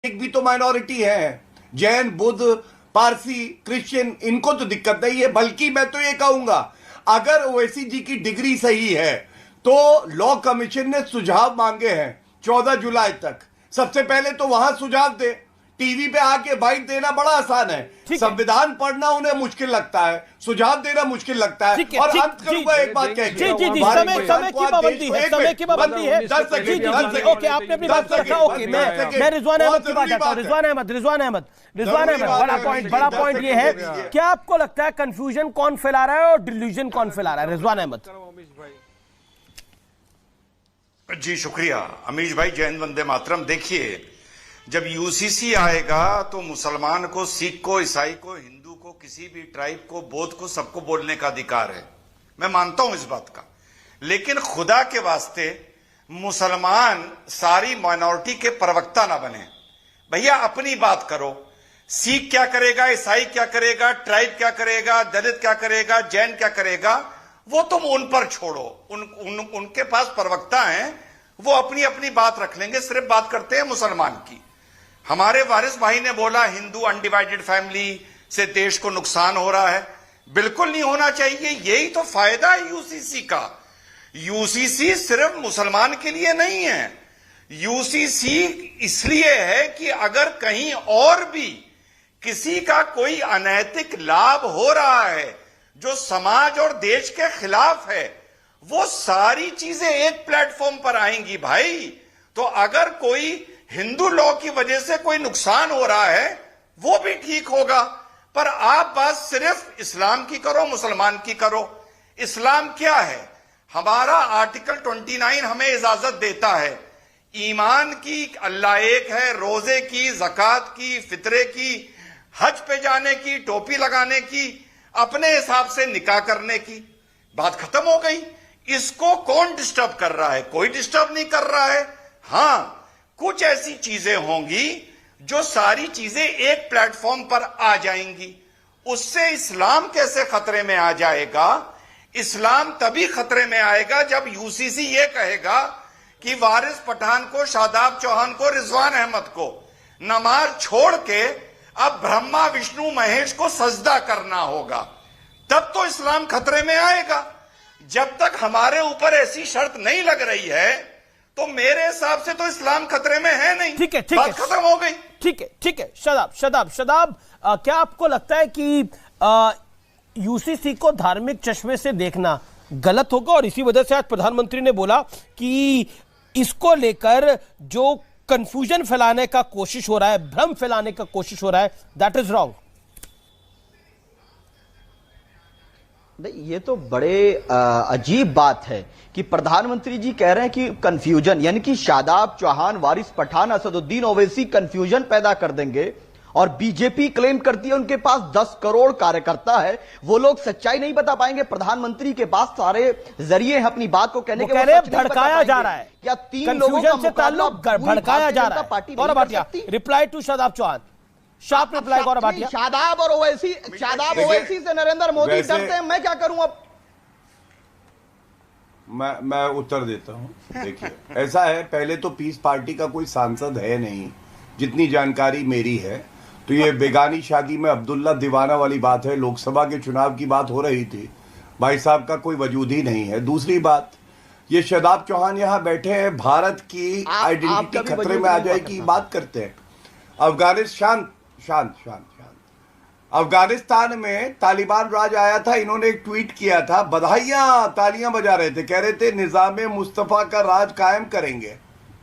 एक भी तो माइनॉरिटी है। जैन, बुद्ध, पारसी, क्रिश्चियन, इनको तो दिक्कत नहीं है। बल्कि मैं तो ये कहूंगा, अगर ओवैसी जी की डिग्री सही है तो लॉ कमीशन ने सुझाव मांगे हैं 14 जुलाई तक। सबसे पहले तो वहां सुझाव दे। टीवी पे आके बाइट देना बड़ा आसान है, संविधान पढ़ना उन्हें मुश्किल लगता है, सुझाव देना मुश्किल लगता है। और अंत करूंगा एक बात कह के, समय की पाबंदी है, समय की पाबंदी है। ओके, आपने अपनी बात रखा। ओके, मैं रिजवान अहमद की बात करता हूं। रिजवान अहमद, बड़ा पॉइंट ये है, क्या आपको लगता है कंफ्यूजन कौन फैला रहा है और डिल्यूजन कौन फैला रहा है? रिजवान अहमद जी, शुक्रिया अमीश भाई। जैन वंदे मातरम। देखिए, जब यूसीसी आएगा तो मुसलमान को, सिख को, ईसाई को, हिंदू को, किसी भी ट्राइब को, बौद्ध को, सबको बोलने का अधिकार है। मैं मानता हूं इस बात का। लेकिन खुदा के वास्ते मुसलमान सारी माइनॉरिटी के प्रवक्ता ना बने। भैया अपनी बात करो। सिख क्या करेगा, ईसाई क्या करेगा, ट्राइब क्या करेगा, दलित क्या करेगा, जैन क्या करेगा, वो तुम उन पर छोड़ो। उनके पास प्रवक्ता हैं, वो अपनी अपनी बात रख लेंगे। सिर्फ बात करते हैं मुसलमान की। हमारे वारिस भाई ने बोला हिंदू अनडिवाइडेड फैमिली से देश को नुकसान हो रहा है। बिल्कुल नहीं होना चाहिए। यही तो फायदा है यूसीसी का। यूसीसी सिर्फ मुसलमान के लिए नहीं है। यूसीसी इसलिए है कि अगर कहीं और भी किसी का कोई अनैतिक लाभ हो रहा है जो समाज और देश के खिलाफ है, वो सारी चीजें एक प्लेटफॉर्म पर आएंगी भाई। तो अगर कोई हिंदू लॉ की वजह से कोई नुकसान हो रहा है, वो भी ठीक होगा। पर आप बात सिर्फ इस्लाम की करो, मुसलमान की करो। इस्लाम क्या है? हमारा आर्टिकल 29 हमें इजाजत देता है ईमान की, अल्लाह एक है, रोजे की, जकात की, फितरे की, हज पे जाने की, टोपी लगाने की, अपने हिसाब से निकाह करने की। बात खत्म हो गई। इसको कौन डिस्टर्ब कर रहा है? कोई डिस्टर्ब नहीं कर रहा है। हां, कुछ ऐसी चीजें होंगी जो सारी चीजें एक प्लेटफॉर्म पर आ जाएंगी। उससे इस्लाम कैसे खतरे में आ जाएगा? इस्लाम तभी खतरे में आएगा जब यूसीसी ये कहेगा कि वारिस पठान को, शादाब चौहान को, रिजवान अहमद को नमाज छोड़ के अब ब्रह्मा, विष्णु, महेश को सजदा करना होगा। तब तो इस्लाम खतरे में आएगा। जब तक हमारे ऊपर ऐसी शर्त नहीं लग रही है तो मेरे हिसाब से तो इस्लाम खतरे में है नहीं। ठीक है, बात खत्म हो गई। ठीक है। शदाब, क्या आपको लगता है कि यूसीसी को धार्मिक चश्मे से देखना गलत होगा और इसी वजह से आज प्रधानमंत्री ने बोला कि इसको लेकर जो कंफ्यूजन फैलाने का कोशिश हो रहा है, भ्रम फैलाने का कोशिश हो रहा है, दैट इज रॉन्ग? ये तो बड़े अजीब बात है कि प्रधानमंत्री जी कह रहे हैं कि कंफ्यूजन, यानी कि शादाब चौहान, वारिस पठान, असदुद्दीन ओवैसी कंफ्यूजन पैदा कर देंगे। और बीजेपी क्लेम करती है उनके पास 10 करोड़ कार्यकर्ता है, वो लोग सच्चाई नहीं बता पाएंगे। प्रधानमंत्री के पास सारे जरिए हैं अपनी बात को कहने के। भड़काया जा रहा है क्या 3 लोगों का मुकाबला भड़काया जा रहा है? Gaurav Bhatia, reply to Shadab Chauhan, sharp reply Gaurav Bhatia. Shadab Owaisi से नरेंद्र मोदी डरते हैं, मैं क्या करूं अब? मैं उत्तर देता हूं। देखिए, ऐसा है, पहले तो पीस पार्टी का कोई सांसद है नहीं, जितनी जानकारी मेरी है। तो ये बेगानी शादी में अब्दुल्ला दीवाना वाली बात है। लोकसभा के चुनाव की बात हो रही थी, भाई साहब का कोई वजूद ही नहीं है। दूसरी बात, ये शादाब चौहान यहां बैठे हैं, भारत की आइडेंटिटी खतरे में आ जाएगी बात करते हैं। अफगानिस्तान शांत अफगानिस्तान में तालिबान राज आया था, इन्होंने एक ट्वीट किया था, बधाइयां, तालियां बजा रहे थे, कह रहे थे निजामे मुस्तफा का राज कायम करेंगे।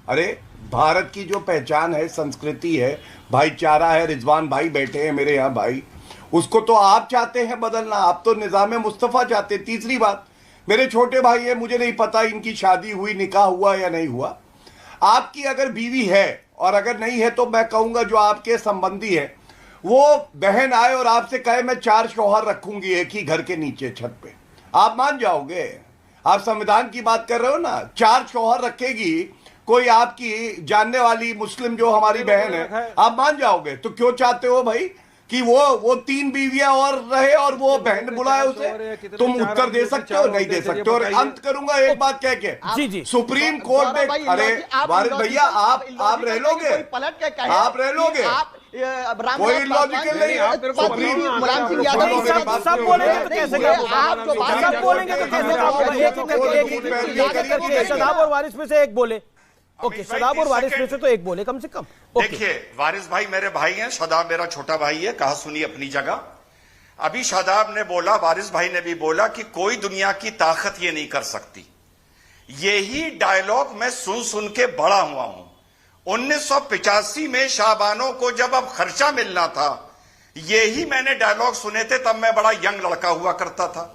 अरे भारत की जो पहचान है, संस्कृति है, भाईचारा है, रिजवान भाई बैठे हैं मेरे यहाँ भाई, उसको तो आप चाहते हैं बदलना, आप तो निजामे मुस्तफा चाहते। तीसरी बात, मेरे छोटे भाई है, मुझे नहीं पता इनकी शादी हुई, निकाह हुआ या नहीं हुआ। आपकी अगर बीवी है और अगर नहीं है तो मैं कहूंगा जो आपके संबंधी है वो बहन आए और आपसे कहे मैं 4 शौहर रखूंगी एक ही घर के नीचे छत पे, आप मान जाओगे? आप संविधान की बात कर रहे हो ना, 4 शौहर रखेगी कोई आपकी जानने वाली मुस्लिम जो हमारी बहन है, आप मान जाओगे? तो क्यों चाहते हो भाई कि वो 3 बीवियां और रहे और वो बहन बुलाए उसे? तुम उत्तर दे सकते हो? नहीं दे सकते। और अंत करूंगा एक बात कह के, जी सुप्रीम कोर्ट ने, अरे वारिस भैया आप रह लोगे? आप रह लोगे? कोई लॉजिकल नहीं है। सब बोलेंगे तो कैसे काम होगा? सब बोलेंगे तो कैसे काम होगा? शदाब और वारिस में से एक बोले। ओके, शदाब और वारिस में से तो एक बोले कम से कम। देखिए, वारिस भाई मेरे भाई हैं, शदाब मेरा छोटा भाई है, कहा सुनी अपनी जगह। अभी शदाब ने बोला, वारिस भाई ने भी बोला कि कोई दुनिया की ताकत ये नहीं कर सकती। यही डायलॉग मैं सुन सुन के बड़ा हुआ हूं। 1985 में शाबानों को जब अब खर्चा मिलना था, यही मैंने डायलॉग सुने थे, तब मैं बड़ा यंग लड़का हुआ करता था।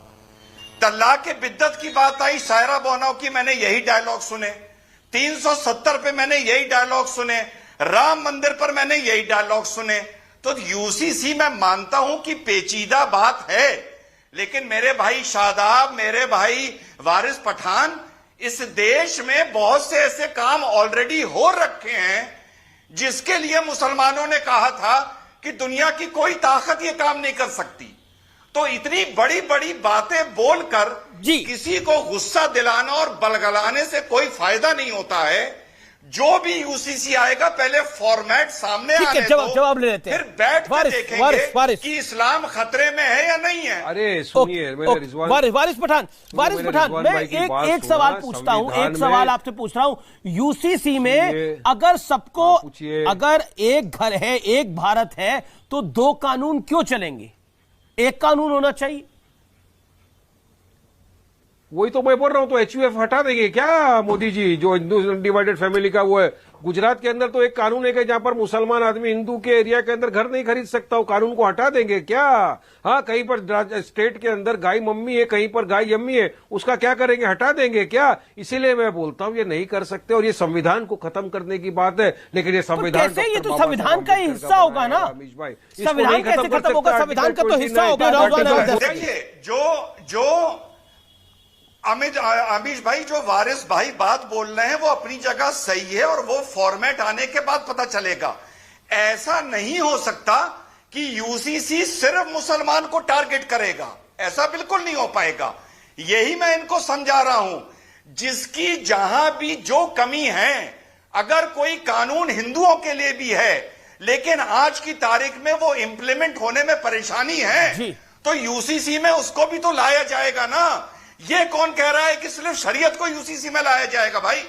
तलाक के बिद्दत की बात आई, सायरा बोनाव की, मैंने यही डायलॉग सुने। 370 पे मैंने यही डायलॉग सुने। राम मंदिर पर मैंने यही डायलॉग सुने। तो यूसीसी मैं मानता हूं कि पेचीदा बात है, लेकिन मेरे भाई शादाब, मेरे भाई वारिस पठान, इस देश में बहुत से ऐसे काम ऑलरेडी हो रखे हैं जिसके लिए मुसलमानों ने कहा था कि दुनिया की कोई ताकत ये काम नहीं कर सकती। तो इतनी बड़ी बड़ी बातें बोलकर किसी को गुस्सा दिलाना और बलगलाने से कोई फायदा नहीं होता है। जो भी यूसीसी आएगा, पहले फॉर्मेट सामने आने दो, जवाब ले लेते हैं, फिर बैठ कर देखेंगे कि इस्लाम खतरे में है या नहीं है। अरे सुनिए, वारिस पठान, मैं एक सवाल पूछता हूं, एक सवाल आपसे पूछ रहा हूं। यूसीसी में अगर सबको, अगर एक घर है, एक भारत है, तो 2 कानून क्यों चलेंगे? एक कानून होना चाहिए। वही तो मैं बोल रहा हूं। तो HUF हटा देंगे क्या मोदी जी? जो हिंदू डिवाइडेड फैमिली का वो है, गुजरात के अंदर तो एक कानून है कि जहां पर मुसलमान आदमी हिंदू के एरिया के अंदर घर नहीं खरीद सकता। वो कानून को हटा देंगे क्या? हाँ, कहीं पर स्टेट के अंदर गाय मम्मी है, कहीं पर गाय यम्मी है, उसका क्या करेंगे? हटा देंगे क्या? इसीलिए मैं बोलता हूँ ये नहीं कर सकते, और ये संविधान को खत्म करने की बात है। लेकिन ये संविधान, ये तो संविधान का ही हिस्सा होगा ना अमीश भाई। संविधान कैसे खत्म होगा? संविधान का तो हिस्सा होगा। देखिए, जो अमीश भाई, जो वारिस भाई बात बोल रहे हैं वो अपनी जगह सही है, और वो फॉर्मेट आने के बाद पता चलेगा। ऐसा नहीं हो सकता कि यूसीसी सिर्फ मुसलमान को टारगेट करेगा, ऐसा बिल्कुल नहीं हो पाएगा। यही मैं इनको समझा रहा हूं। जिसकी जहां भी जो कमी है, अगर कोई कानून हिंदुओं के लिए भी है लेकिन आज की तारीख में वो इंप्लीमेंट होने में परेशानी है, तो यूसीसी में उसको भी तो लाया जाएगा ना। ये कौन कह रहा है कि सिर्फ शरीयत को यूसीसी में लाया जाएगा भाई?